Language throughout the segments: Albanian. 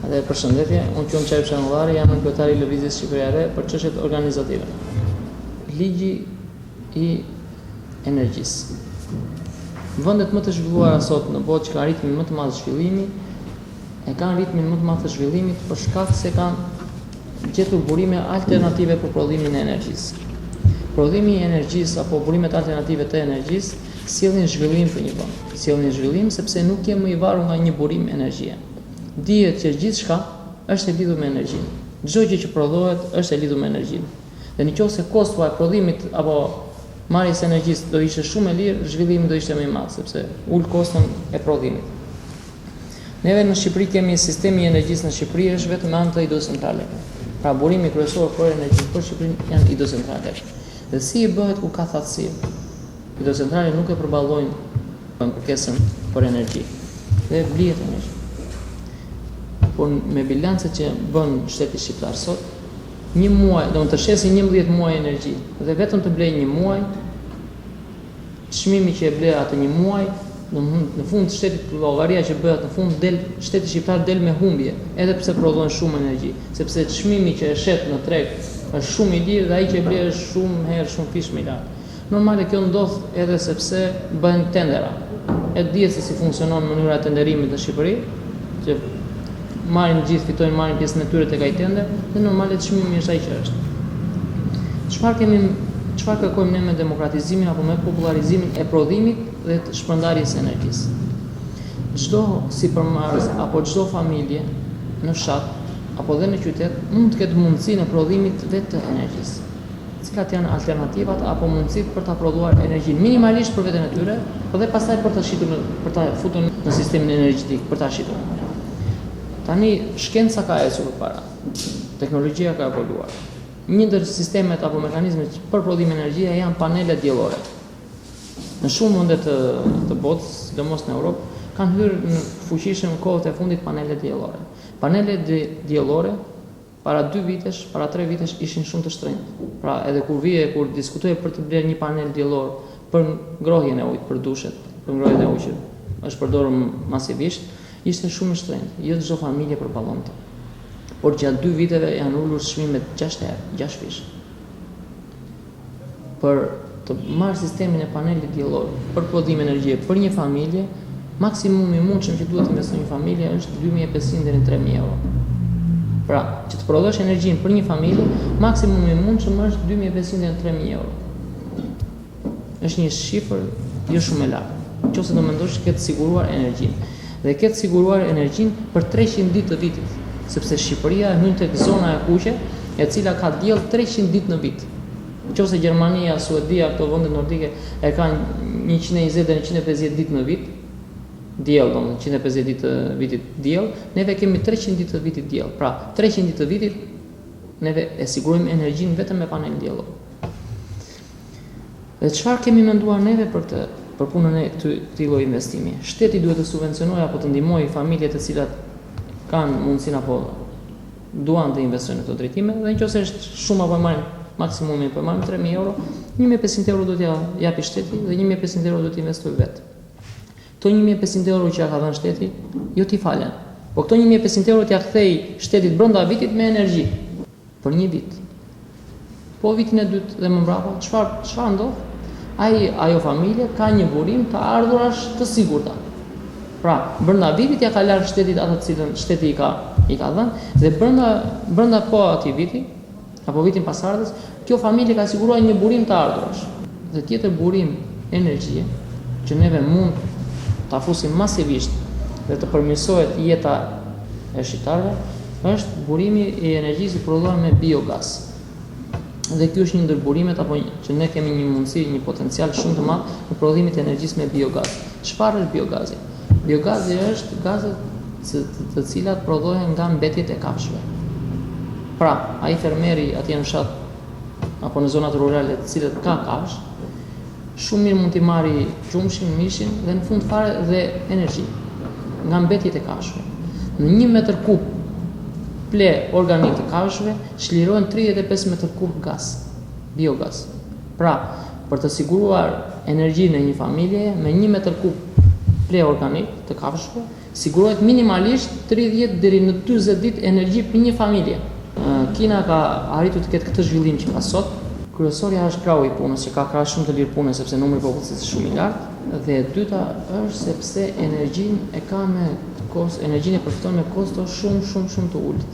Dhe përshëndetje, unë qëmë Qajp Shangullari, jam në kryetari i Lëvizjes Shqipëriare për çështjet organizative. Ligji i energjisë. Vendet më të zhvilluara sot në botë që kanë ritmin më të madh zhvillimi, e kanë ritmin më të madh të zhvillimit për shkak se kanë gjetur burime alternative për prodhimin e energjisë. Prodhimi i energjisë apo burimet alternative të energjisë sjellin zhvillim për një vend. Sjellin zhvillim sepse nuk jemi i varur nga një burim energjie. Dihet që gjithçka është e lidhur me energjinë. Çdo gjë që prodhohet është e lidhur me energjinë. Dhe nëse kosto e prodhimit apo marrjes së energjisë do ishte shumë e lirë, zhvillimi do ishte më i madh sepse ul koston e prodhimit. Neve në Shqipëri kemi sistemi i energjisë në Shqipëri është vetëm anë të hidrocentrale. Pra burimi kryesor për energjinë për Shqipërinë janë hidrocentralet. Dhe si i bëhet ku ka thatësi? Hidrocentralet nuk e përballojnë kërkesën për energji. Dhe blihet energji. Por me bilancet që bën shteti shqiptar sot, një muaj, do të shesin 11 muaj energji, dhe vetëm të blej një muaj, çmimi që e ble atë një muaj, në fund shtetit llogaria që bëhet në fund shteti shqiptar del me humbje, edhe pse prodhon shumë energji, sepse çmimi që e shet në treg është shumë i lirë dhe ai që e ble është shumë fish më i lartë. Normale kjo ndodh edhe sepse bëhen tendera. E dihet se si funksionon mënyra e tenderimit në Shqipëri, që fitojnë marrin pjesën e tyre tek ai tender, dhe normale çmimi është ai që është. Çfarë kërkojmë ne me demokratizimin apo me popularizimin e prodhimit dhe të shpërndarjes së energjisë? Çdo sipërmarrës apo çdo familje në fshat apo dhe në qytet mund të ketë mundësinë e prodhimit vetë të energjisë. Cilat janë alternativat apo mundësitë për ta prodhuar energjinë minimalisht për veten e tyre, por dhe pastaj për ta futur në sistemin energjetik, për ta shitur. Tani shkenca ka ecur përpara. Teknologjia ka evoluar. Një ndër sistemet apo mekanizmet për prodhim energjie janë panelet diellore. Në shumë vende të botës, sidomos në Europë, kanë hyrë në fuqishëm në kohët e fundit panelet diellore. Panelet diellore para 2 vitesh, para 3 vitesh ishin shumë të shtrenjtë. Pra edhe kur diskutohej për të blerë një panel diellor për ngrohjen e ujit, për dushet, për ngrohjen e ujit që është përdorur masivisht, ishte shumë i shtrenjtë. Jo çdo familje përballonte. Por gjatë 2 viteve janë ulur çmimet 6 herë, 6 fish. Për të marrë sistemin e panelit diellor për prodhim energjie për një familje, maksimumi i mundshëm që duhet të investojë një familje është 2500 deri në 3000 euro. Pra, që të prodhosh energjinë për një familje, maksimumi i mundshëm është 2500 deri në 3000 euro. Është një shifër jo shumë e lartë. Nëse do mendosh që ke të siguruar energjinë. Dhe ke të siguruar energjinë për 300 ditë të vitit, sepse Shqipëria hyn tek zona e kuqe, e cila ka diell 300 ditë në vit. Nëse Gjermania, Suedia, këto vende nordike e kanë 120 deri 150 ditë në vit, diell, domethënë 150 ditë të vitit diell, neve kemi 300 ditë të vitit diell. Pra, 300 ditë të vitit neve e sigurojmë energjinë vetëm me panel diellor. Dhe çfarë kemi menduar neve për punën e këtij lloji investimi? Shteti duhet të subvencionojë apo të ndihmojë familjet të cilat kanë mundësinë apo duan të investojnë në këto drejtime, dhe nëse është shumë apo marrin maksimumin për marrin 3000 euro, 1500 euro do t'ja japi shteti dhe 1500 euro do t'i investojë vetë. Këto 1500 euro që ja ka dhënë shteti, jo t'i falen. Po këto 1500 euro t'ja kthej shtetit brenda vitit me energji për një vit. Po vitin e dytë dhe më mbrapa, çfarë ndodh? Ajo familje ka një burim të ardhurash të sigurta. Pra, brenda vitit ja ka larë shtetit atë të cilën shteti i ka dhënë, dhe brenda po atij viti apo vitin pasardhës, kjo familje ka siguruar një burim të ardhurash. Dhe tjetër burim energjie që neve mund ta fusim masivisht dhe të përmirësohet jeta e shqiptarëve, është burimi i energjisë i prodhuar me biogaz. Dhe ky është një ndër burimet apo që ne kemi një mundësi, një potencial shumë të madh në prodhimin e energjisë me biogaz. Çfarë është biogazi? Biogazi është gazet të cilat prodhohen nga mbetjet e kafshëve. Pra, ai fermeri atje në fshat apo në zonat rurale të cilat ka kafshë, shumë mirë mund t'i marrë qumshin, mishin dhe në fund fare dhe energji nga mbetjet e kafshëve. Në 1 metër kub ple organik të kafshëve çlirohen 35 metër kub gaz, biogaz. Pra, për të siguruar energjinë e një familje me 1 metër kub ple organik të kafshëve, sigurohet minimalisht 30 deri në 40 ditë energji për një familje. Kina ka arritur të ketë këtë zhvillim që ka sot. Kryesorja është krahu i punës, që ka krah shumë të lirë pune sepse numri i popullit është shumë i lartë, dhe e dyta është sepse energjinë e përfiton me kosto shumë të ulët.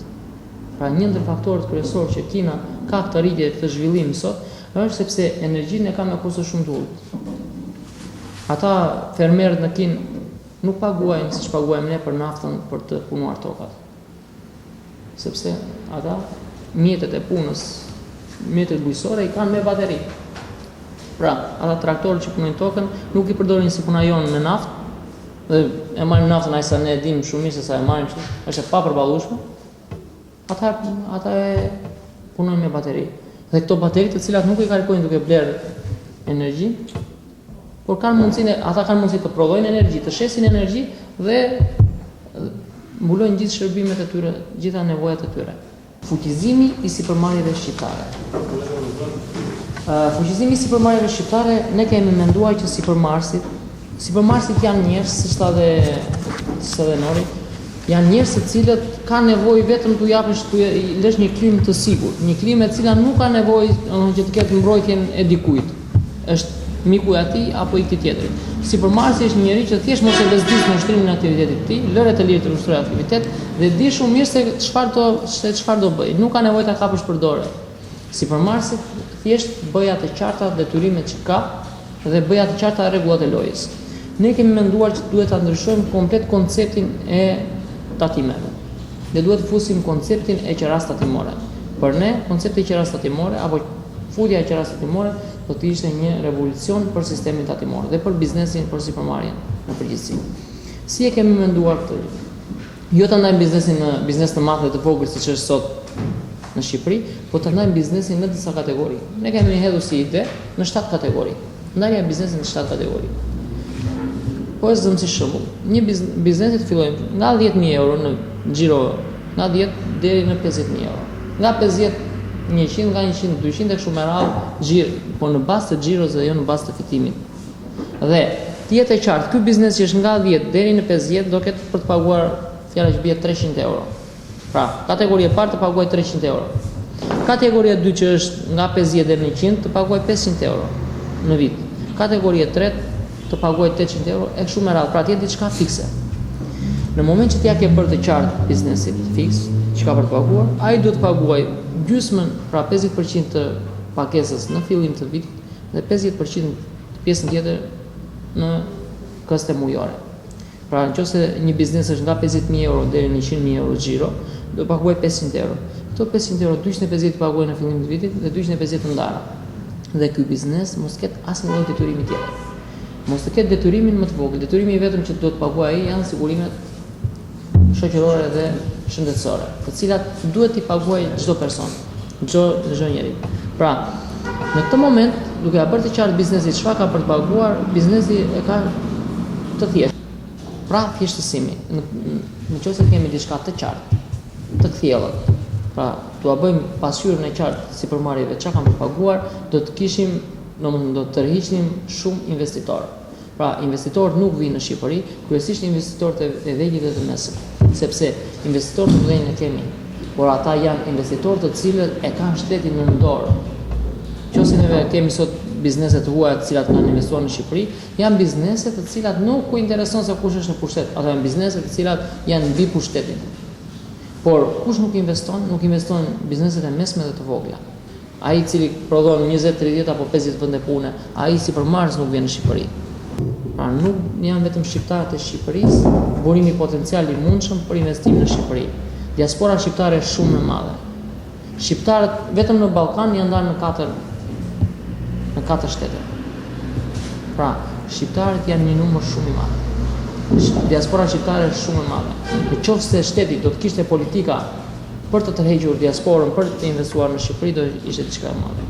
Pra një ndër faktorët kryesorë që Kina ka këtë rritje, këtë zhvillim sot, është sepse energjinë e ka me kosto shumë të ulët. Ata fermerët në Kinë nuk paguajnë siç paguajmë ne për naftën për të punuar tokat. Sepse ata mjetet e punës, mjetet bujësore i kanë me bateri. Pra, ata traktorët që punojnë tokën nuk i përdorin si puna jonë me naftë, dhe e marrin naftën aq sa ne e dimë shumë mirë se sa e marrin, që është e papërballueshme. Ata e punojnë me bateri. Dhe këto bateri të cilat nuk i karikojnë duke bler energji, por ata kanë mundësi të prodhojnë energji, të shesin energji dhe mbulojnë gjithë shërbimet e tyre, gjitha nevojat e tyre. Fuqizimi i sipërmarrjeve shqiptare. Fuqizimi i sipërmarrjeve shqiptare, ne kemi menduar që sipërmarrësit janë njerëz, siç tha dhe Nori, janë njerëz të cilët kanë nevojë vetëm t'u japësh lësh një klimë të sigurt, një klimë e cila nuk ka nevojë që të ketë mbrojtjen e dikujt. Është miku i atij apo i këtij tjetri. Sipërmarrësi është një njerëz që thjesht mos e vezdis në ushtrimin e aktivitetit të tij, lëre të lirë të ushtrojë aktivitet dhe di shumë mirë se çfarë do bëj. Nuk ka nevojë ta kapësh për dorë. Sipërmarrësi thjesht bëj atë qarta detyrimet që ka dhe bëj atë qarta rregullat e lojës. Ne kemi menduar që duhet ta ndryshojmë komplet konceptin e tatimeve. Ne duhet të fusim konceptin e qeras tatimore. Për ne, koncepti i qeras tatimore apo futja e qeras tatimore do të ishte një revolucion për sistemin tatimor dhe për biznesin, për sipërmarrjen në përgjithësi. Si e kemi menduar këtë? Jo ta ndajmë biznesin në biznes të madh dhe të vogël siç është sot në Shqipëri, por ta ndajmë biznesin në disa kategori. Ne kemi hedhur si ide në 7 kategori. Ndarja e biznesit në 7 kategori. Po e zëm si shembull, një biznesi të fillojmë nga 10.000 euro në xhiro, nga 10 deri në 50.000 euro. Nga 50 100, nga 100, 200 e kështu me radhë, po në bazë të xhiros dhe jo në bazë të fitimit. Dhe të jetë e qartë, ky biznes që është nga 10 deri në 50 do ketë për të paguar fjala që bie 300 euro. Pra, kategoria e parë të paguaj 300 euro. Kategoria e dytë që është nga 50 deri në 100 të paguaj 500 euro në vit. Kategoria e tretë të paguaj 800 euro e kështu me radhë. Pra, të jetë diçka fikse. Në moment që t'ja ke bërë të qartë biznesit fiks, që ka për të paguar, ai duhet të paguaj gjysmën, pra 50% të pakesës në fillim të vitit dhe 50% pjesën tjetër në koste mujore. Pra nëse një biznes është nga 50.000 euro deri në 100.000 euro xhiro, do paguaj 500 euro. Këto 500 euro 250 paguaj në fillim të vitit dhe 250 të ndara. Dhe ky biznes mos ketë asnjë lloj detyrimi tjetër. Mos të ketë detyrimin më të vogël. Detyrimi i vetëm që duhet paguaj ai janë sigurimet shoqërore dhe shëndetësore, të cilat duhet t'i paguajë çdo person, çdo njeri. Pra, në këtë moment, duke ja bërë të qartë biznesit çfarë ka për të paguar, biznesi e ka të thjeshtë. Pra, thjeshtësimi. Nëse kemi diçka të qartë, të kthjellët, pra, t'ua bëjmë pasqyrën e qartë sipërmarrjeve çka kanë për të paguar, do të kishim, do të tërhiqnim shumë investitorë. Pra, investitorët nuk vinë në Shqipëri, kryesisht investitorët e vegjël dhe të mesëm, sepse investitorët të mëdhenj ne kemi, por ata janë investitorë të cilët e kanë shtetin në dorë. Nëse ne kemi sot biznese të huaja të cilat kanë investuar në Shqipëri, janë biznese të cilat nuk u intereson se kush është në pushtet, ato janë biznese të cilat janë mbi pushtetin. Por kush nuk investon bizneset e mesme dhe të vogla. Ai i cili prodhon 20, 30 apo 50 vende pune, ai sipërmarrës nuk vjen në Shqipëri. Pra nuk janë vetëm shqiptarët e Shqipërisë, burimi potencial i mundshëm për investim në Shqipëri. Diaspora shqiptare është shumë e madhe. Shqiptarët vetëm në Ballkan janë ndarë në 4 shtete. Pra, shqiptarët janë një numër shumë i madh. Diaspora shqiptare është shumë e madhe. Nëse shteti do të kishte politika për të tërhequr diasporën, për të investuar në Shqipëri, do ishte diçka e madhe.